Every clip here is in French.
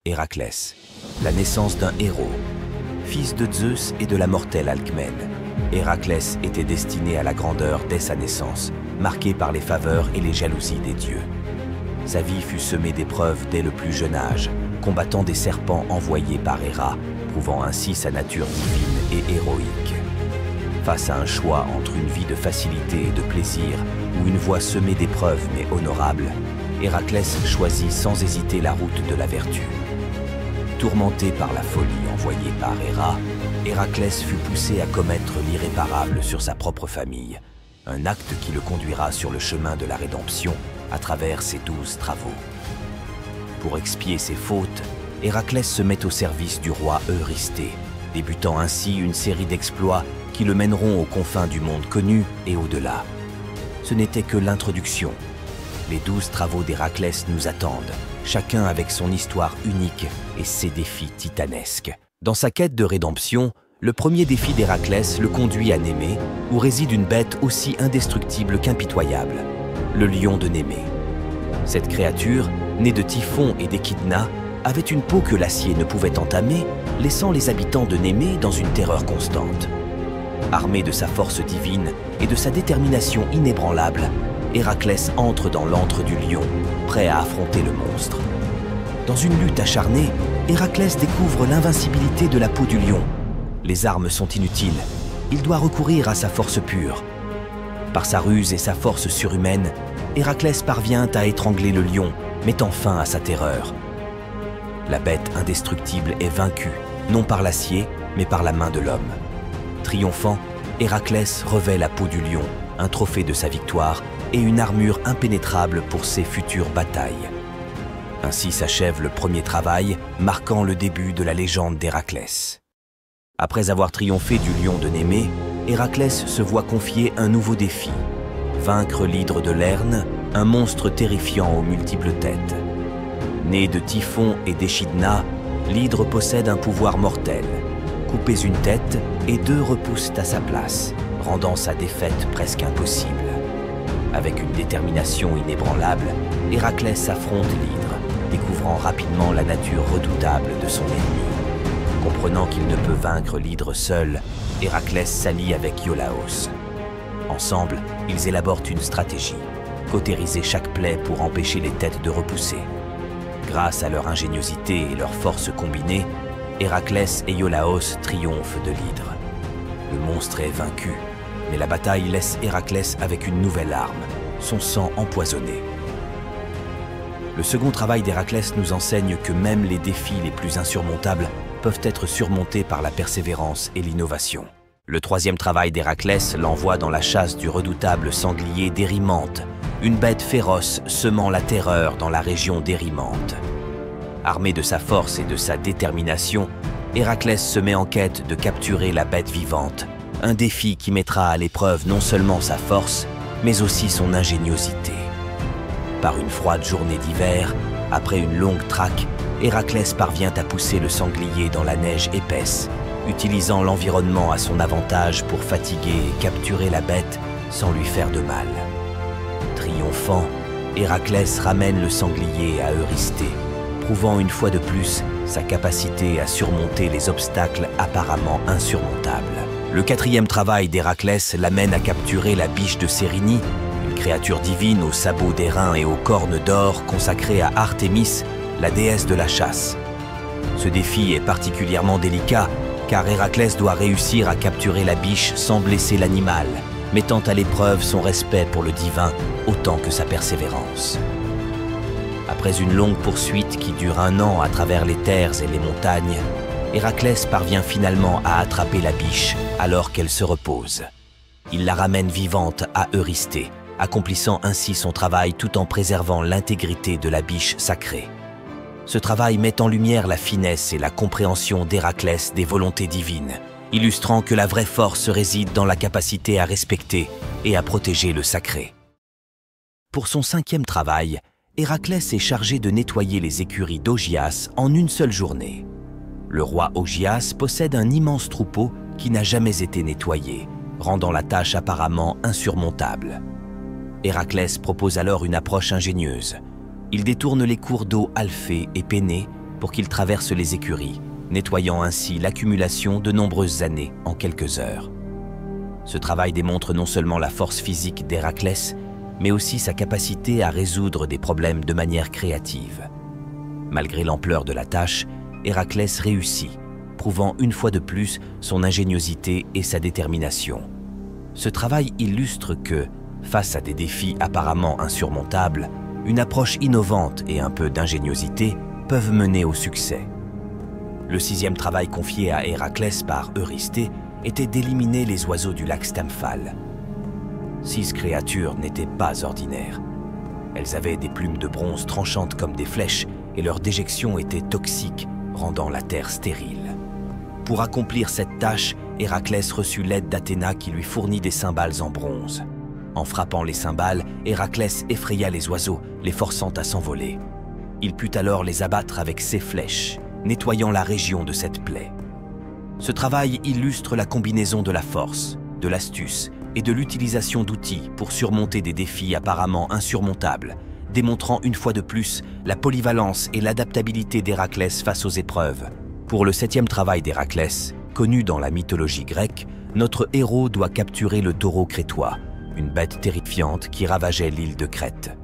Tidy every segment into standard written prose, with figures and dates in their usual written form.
Héraclès, la naissance d'un héros. Fils de Zeus et de la mortelle Alcmène, Héraclès était destiné à la grandeur dès sa naissance, marqué par les faveurs et les jalousies des dieux. Sa vie fut semée d'épreuves dès le plus jeune âge, combattant des serpents envoyés par Héra, prouvant ainsi sa nature divine et héroïque. Face à un choix entre une vie de facilité et de plaisir, ou une voie semée d'épreuves mais honorable, Héraclès choisit sans hésiter la route de la vertu. Tourmenté par la folie envoyée par Héra, Héraclès fut poussé à commettre l'irréparable sur sa propre famille, un acte qui le conduira sur le chemin de la rédemption à travers ses 12 travaux. Pour expier ses fautes, Héraclès se met au service du roi Eurysthée, débutant ainsi une série d'exploits qui le mèneront aux confins du monde connu et au-delà. Ce n'était que l'introduction. Les 12 travaux d'Héraclès nous attendent, chacun avec son histoire unique et ses défis titanesques. Dans sa quête de rédemption, le premier défi d'Héraclès le conduit à Némée, où réside une bête aussi indestructible qu'impitoyable, le lion de Némée. Cette créature, née de Typhon et d'Échidna, avait une peau que l'acier ne pouvait entamer, laissant les habitants de Némée dans une terreur constante. Armé de sa force divine et de sa détermination inébranlable, Héraclès entre dans l'antre du lion, prêt à affronter le monstre. Dans une lutte acharnée, Héraclès découvre l'invincibilité de la peau du lion. Les armes sont inutiles, il doit recourir à sa force pure. Par sa ruse et sa force surhumaine, Héraclès parvient à étrangler le lion, mettant fin à sa terreur. La bête indestructible est vaincue, non par l'acier, mais par la main de l'homme. Triomphant, Héraclès revêt la peau du lion, un trophée de sa victoire et une armure impénétrable pour ses futures batailles. Ainsi s'achève le premier travail, marquant le début de la légende d'Héraclès. Après avoir triomphé du lion de Némée, Héraclès se voit confier un nouveau défi. Vaincre l'hydre de Lerne, un monstre terrifiant aux multiples têtes. Né de Typhon et d'Échidna, l'hydre possède un pouvoir mortel. Coupez une tête et 2 repoussent à sa place, rendant sa défaite presque impossible. Avec une détermination inébranlable, Héraclès affronte l'hydre, découvrant rapidement la nature redoutable de son ennemi. Comprenant qu'il ne peut vaincre l'hydre seul, Héraclès s'allie avec Iolaos. Ensemble, ils élaborent une stratégie, cautériser chaque plaie pour empêcher les têtes de repousser. Grâce à leur ingéniosité et leur force combinée, Héraclès et Iolaos triomphent de l'hydre. Le monstre est vaincu, mais la bataille laisse Héraclès avec une nouvelle arme, son sang empoisonné. Le second travail d'Héraclès nous enseigne que même les défis les plus insurmontables peuvent être surmontés par la persévérance et l'innovation. Le troisième travail d'Héraclès l'envoie dans la chasse du redoutable sanglier d'Érymanthe, une bête féroce semant la terreur dans la région d'Érymanthe. Armé de sa force et de sa détermination, Héraclès se met en quête de capturer la bête vivante, un défi qui mettra à l'épreuve non seulement sa force, mais aussi son ingéniosité. Par une froide journée d'hiver, après une longue traque, Héraclès parvient à pousser le sanglier dans la neige épaisse, utilisant l'environnement à son avantage pour fatiguer et capturer la bête sans lui faire de mal. Triomphant, Héraclès ramène le sanglier à Eurysthée, prouvant une fois de plus sa capacité à surmonter les obstacles apparemment insurmontables. Le quatrième travail d'Héraclès l'amène à capturer la biche de Cérynie, une créature divine aux sabots d'airain et aux cornes d'or consacrée à Artémis, la déesse de la chasse. Ce défi est particulièrement délicat, car Héraclès doit réussir à capturer la biche sans blesser l'animal, mettant à l'épreuve son respect pour le divin autant que sa persévérance. Après une longue poursuite qui dure 1 an à travers les terres et les montagnes, Héraclès parvient finalement à attraper la biche alors qu'elle se repose. Il la ramène vivante à Eurysthée, accomplissant ainsi son travail tout en préservant l'intégrité de la biche sacrée. Ce travail met en lumière la finesse et la compréhension d'Héraclès des volontés divines, illustrant que la vraie force réside dans la capacité à respecter et à protéger le sacré. Pour son 5e travail, Héraclès est chargé de nettoyer les écuries d'Augias en une seule journée. Le roi Augias possède un immense troupeau qui n'a jamais été nettoyé, rendant la tâche apparemment insurmontable. Héraclès propose alors une approche ingénieuse. Il détourne les cours d'eau Alphée et Pénée pour qu'il traverse les écuries, nettoyant ainsi l'accumulation de nombreuses années en quelques heures. Ce travail démontre non seulement la force physique d'Héraclès, mais aussi sa capacité à résoudre des problèmes de manière créative. Malgré l'ampleur de la tâche, Héraclès réussit, prouvant une fois de plus son ingéniosité et sa détermination. Ce travail illustre que, face à des défis apparemment insurmontables, une approche innovante et un peu d'ingéniosité peuvent mener au succès. Le 6e travail confié à Héraclès par Eurysthée était d'éliminer les oiseaux du lac Stamphale. 6 créatures n'étaient pas ordinaires. Elles avaient des plumes de bronze tranchantes comme des flèches et leur déjection était toxique, rendant la terre stérile. Pour accomplir cette tâche, Héraclès reçut l'aide d'Athéna qui lui fournit des cymbales en bronze. En frappant les cymbales, Héraclès effraya les oiseaux, les forçant à s'envoler. Il put alors les abattre avec ses flèches, nettoyant la région de cette plaie. Ce travail illustre la combinaison de la force, de l'astuce et de l'utilisation d'outils pour surmonter des défis apparemment insurmontables, démontrant une fois de plus la polyvalence et l'adaptabilité d'Héraclès face aux épreuves. Pour le 7e travail d'Héraclès, connu dans la mythologie grecque, notre héros doit capturer le taureau crétois, une bête terrifiante qui ravageait l'île de Crète.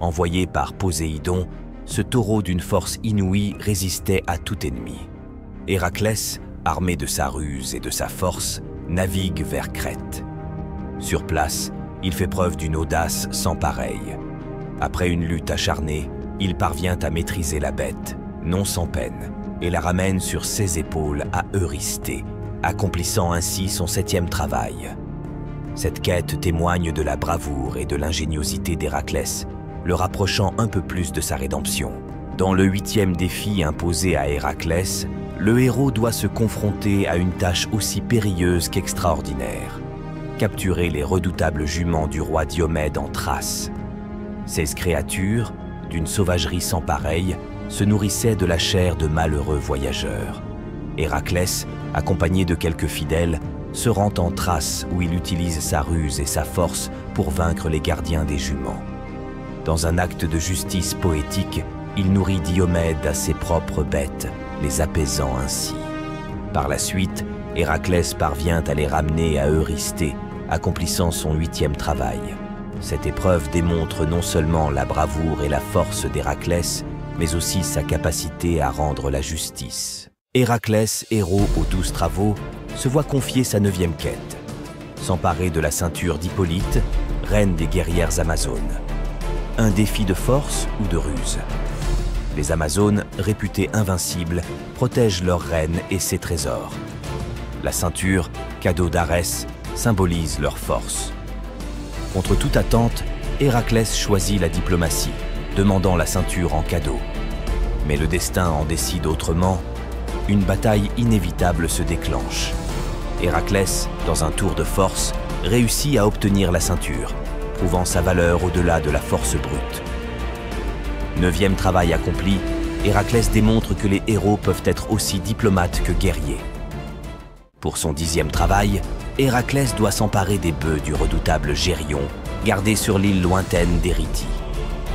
Envoyé par Poséidon, ce taureau d'une force inouïe résistait à tout ennemi. Héraclès, armé de sa ruse et de sa force, navigue vers Crète. Sur place, il fait preuve d'une audace sans pareille. Après une lutte acharnée, il parvient à maîtriser la bête, non sans peine, et la ramène sur ses épaules à Eurysthée, accomplissant ainsi son 7e travail. Cette quête témoigne de la bravoure et de l'ingéniosité d'Héraclès, le rapprochant un peu plus de sa rédemption. Dans le 8e défi imposé à Héraclès, le héros doit se confronter à une tâche aussi périlleuse qu'extraordinaire: capturer les redoutables juments du roi Diomède en Thrace. Ces créatures, d'une sauvagerie sans pareille, se nourrissaient de la chair de malheureux voyageurs. Héraclès, accompagné de quelques fidèles, se rend en Thrace où il utilise sa ruse et sa force pour vaincre les gardiens des juments. Dans un acte de justice poétique, il nourrit Diomède à ses propres bêtes, les apaisant ainsi. Par la suite, Héraclès parvient à les ramener à Eurysthée, accomplissant son 8e travail. Cette épreuve démontre non seulement la bravoure et la force d'Héraclès, mais aussi sa capacité à rendre la justice. Héraclès, héros aux 12 travaux, se voit confier sa 9e quête: s'emparer de la ceinture d'Hippolyte, reine des guerrières amazones. Un défi de force ou de ruse? Les Amazones, réputées invincibles, protègent leur reine et ses trésors. La ceinture, cadeau d'Arès, symbolise leur force. Contre toute attente, Héraclès choisit la diplomatie, demandant la ceinture en cadeau. Mais le destin en décide autrement. Une bataille inévitable se déclenche. Héraclès, dans un tour de force, réussit à obtenir la ceinture, prouvant sa valeur au-delà de la force brute. 9e travail accompli, Héraclès démontre que les héros peuvent être aussi diplomates que guerriers. Pour son 10e travail, Héraclès doit s'emparer des bœufs du redoutable Gérion, gardé sur l'île lointaine d'Éritie.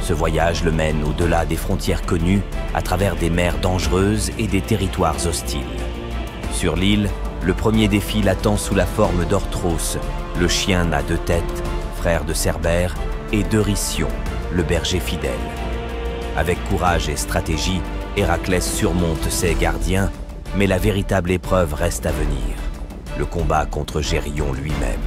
Ce voyage le mène au-delà des frontières connues, à travers des mers dangereuses et des territoires hostiles. Sur l'île, le premier défi l'attend sous la forme d'Orthros, le chien à 2 têtes, frère de Cerbère, et d'Eurytion, le berger fidèle. Avec courage et stratégie, Héraclès surmonte ses gardiens, mais la véritable épreuve reste à venir: le combat contre Gérion lui-même.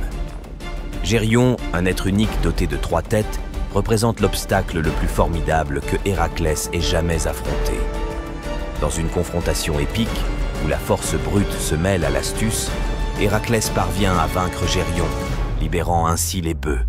Gérion, un être unique doté de 3 têtes, représente l'obstacle le plus formidable que Héraclès ait jamais affronté. Dans une confrontation épique, où la force brute se mêle à l'astuce, Héraclès parvient à vaincre Gérion, libérant ainsi les bœufs.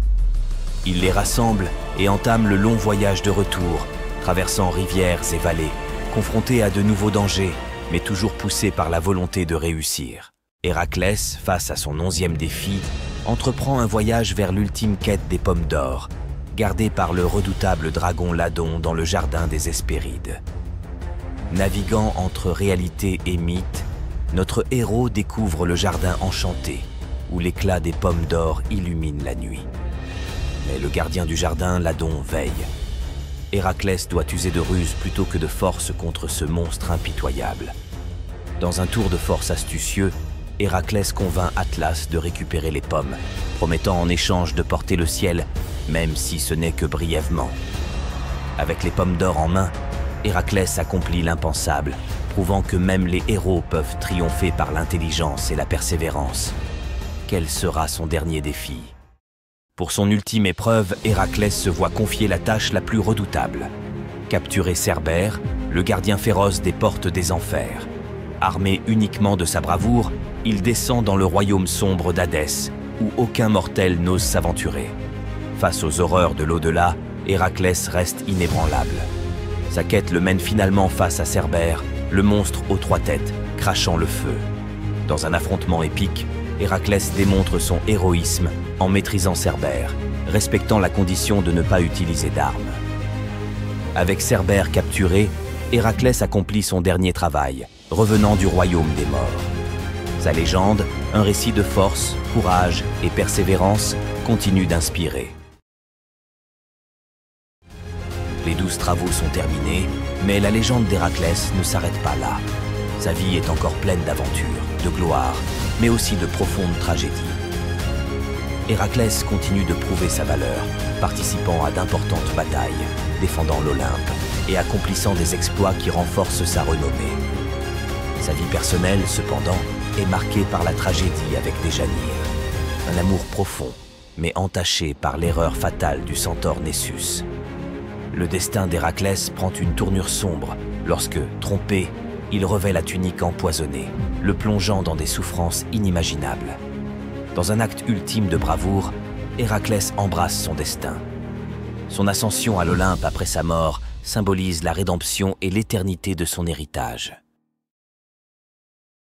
Il les rassemble et entame le long voyage de retour, traversant rivières et vallées, confronté à de nouveaux dangers, mais toujours poussé par la volonté de réussir. Héraclès, face à son 11e défi, entreprend un voyage vers l'ultime quête des pommes d'or, gardée par le redoutable dragon Ladon dans le jardin des Hespérides. Naviguant entre réalité et mythe, notre héros découvre le jardin enchanté, où l'éclat des pommes d'or illumine la nuit. Mais le gardien du jardin, Ladon, veille. Héraclès doit user de ruse plutôt que de force contre ce monstre impitoyable. Dans un tour de force astucieux, Héraclès convainc Atlas de récupérer les pommes, promettant en échange de porter le ciel, même si ce n'est que brièvement. Avec les pommes d'or en main, Héraclès accomplit l'impensable, prouvant que même les héros peuvent triompher par l'intelligence et la persévérance. Quel sera son dernier défi? Pour son ultime épreuve, Héraclès se voit confier la tâche la plus redoutable. Capturer Cerbère, le gardien féroce des portes des enfers. Armé uniquement de sa bravoure, il descend dans le royaume sombre d'Hadès, où aucun mortel n'ose s'aventurer. Face aux horreurs de l'au-delà, Héraclès reste inébranlable. Sa quête le mène finalement face à Cerbère, le monstre aux 3 têtes, crachant le feu. Dans un affrontement épique, Héraclès démontre son héroïsme en maîtrisant Cerbère, respectant la condition de ne pas utiliser d'armes. Avec Cerbère capturé, Héraclès accomplit son dernier travail, revenant du royaume des morts. Sa légende, un récit de force, courage et persévérance, continue d'inspirer. Les 12 travaux sont terminés, mais la légende d'Héraclès ne s'arrête pas là. Sa vie est encore pleine d'aventures, de gloire, mais aussi de profondes tragédies. Héraclès continue de prouver sa valeur, participant à d'importantes batailles, défendant l'Olympe et accomplissant des exploits qui renforcent sa renommée. Sa vie personnelle, cependant, est marquée par la tragédie avec Déjanire. Un amour profond, mais entaché par l'erreur fatale du centaure Nessus. Le destin d'Héraclès prend une tournure sombre lorsque, trompé, il revêt la tunique empoisonnée, le plongeant dans des souffrances inimaginables. Dans un acte ultime de bravoure, Héraclès embrasse son destin. Son ascension à l'Olympe après sa mort symbolise la rédemption et l'éternité de son héritage.